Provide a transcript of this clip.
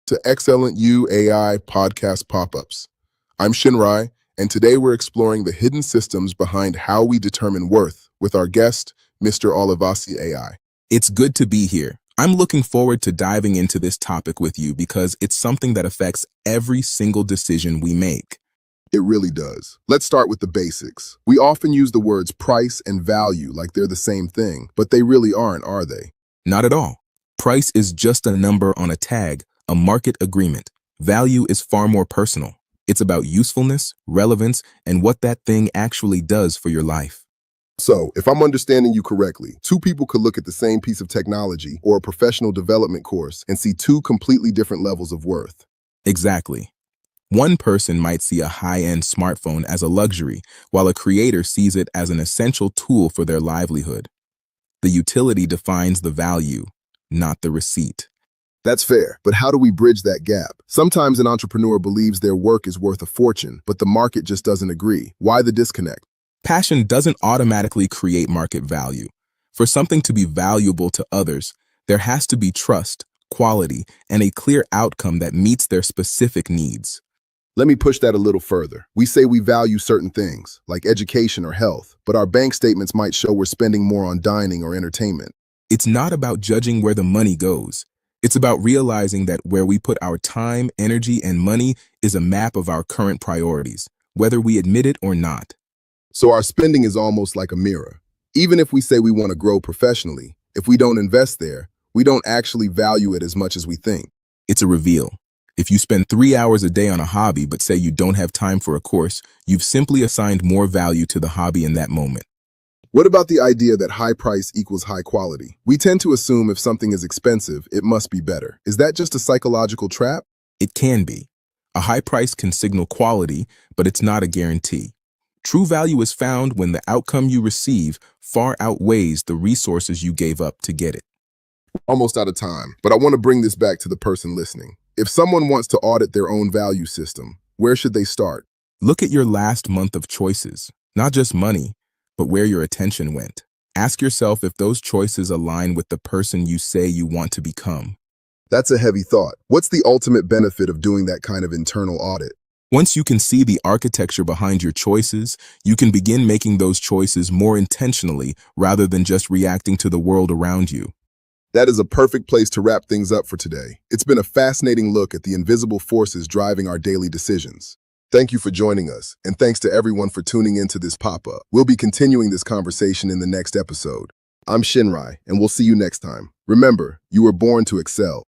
To X-CELLENT AI podcast pop-ups. I'm Shinrai, and today we're exploring the hidden systems behind how we determine worth with our guest, Mr. Olivacce AI. It's good to be here. I'm looking forward to diving into this topic with you because it's something that affects every single decision we make. It really does. Let's start with the basics. We often use the words price and value like they're the same thing, but they really aren't, are they? Not at all. Price is just a number on a tag, a market agreement. Value is far more personal. It's about usefulness, relevance, and what that thing actually does for your life. So, if I'm understanding you correctly, two people could look at the same piece of technology or a professional development course and see two completely different levels of worth. Exactly. One person might see a high-end smartphone as a luxury, while a creator sees it as an essential tool for their livelihood. The utility defines the value, not the receipt. That's fair, but how do we bridge that gap? Sometimes an entrepreneur believes their work is worth a fortune, but the market just doesn't agree. Why the disconnect? Passion doesn't automatically create market value. For something to be valuable to others, there has to be trust, quality, and a clear outcome that meets their specific needs. Let me push that a little further. We say we value certain things, like education or health, but our bank statements might show we're spending more on dining or entertainment. It's not about judging where the money goes. It's about realizing that where we put our time, energy, and money is a map of our current priorities, whether we admit it or not. So our spending is almost like a mirror. Even if we say we want to grow professionally, if we don't invest there, we don't actually value it as much as we think. It's a reveal. If you spend 3 hours a day on a hobby but say you don't have time for a course, you've simply assigned more value to the hobby in that moment. What about the idea that high price equals high quality? We tend to assume if something is expensive, it must be better. Is that just a psychological trap? It can be. A high price can signal quality, but it's not a guarantee. True value is found when the outcome you receive far outweighs the resources you gave up to get it. Almost out of time, but I want to bring this back to the person listening. If someone wants to audit their own value system, where should they start? Look at your last month of choices, not just money, but where your attention went. Ask yourself if those choices align with the person you say you want to become. That's a heavy thought. What's the ultimate benefit of doing that kind of internal audit? Once you can see the architecture behind your choices, you can begin making those choices more intentionally rather than just reacting to the world around you. That is a perfect place to wrap things up for today. It's been a fascinating look at the invisible forces driving our daily decisions. Thank you for joining us, and thanks to everyone for tuning into this pop-up. We'll be continuing this conversation in the next episode. I'm Shinrai, and we'll see you next time. Remember, you were born to excel.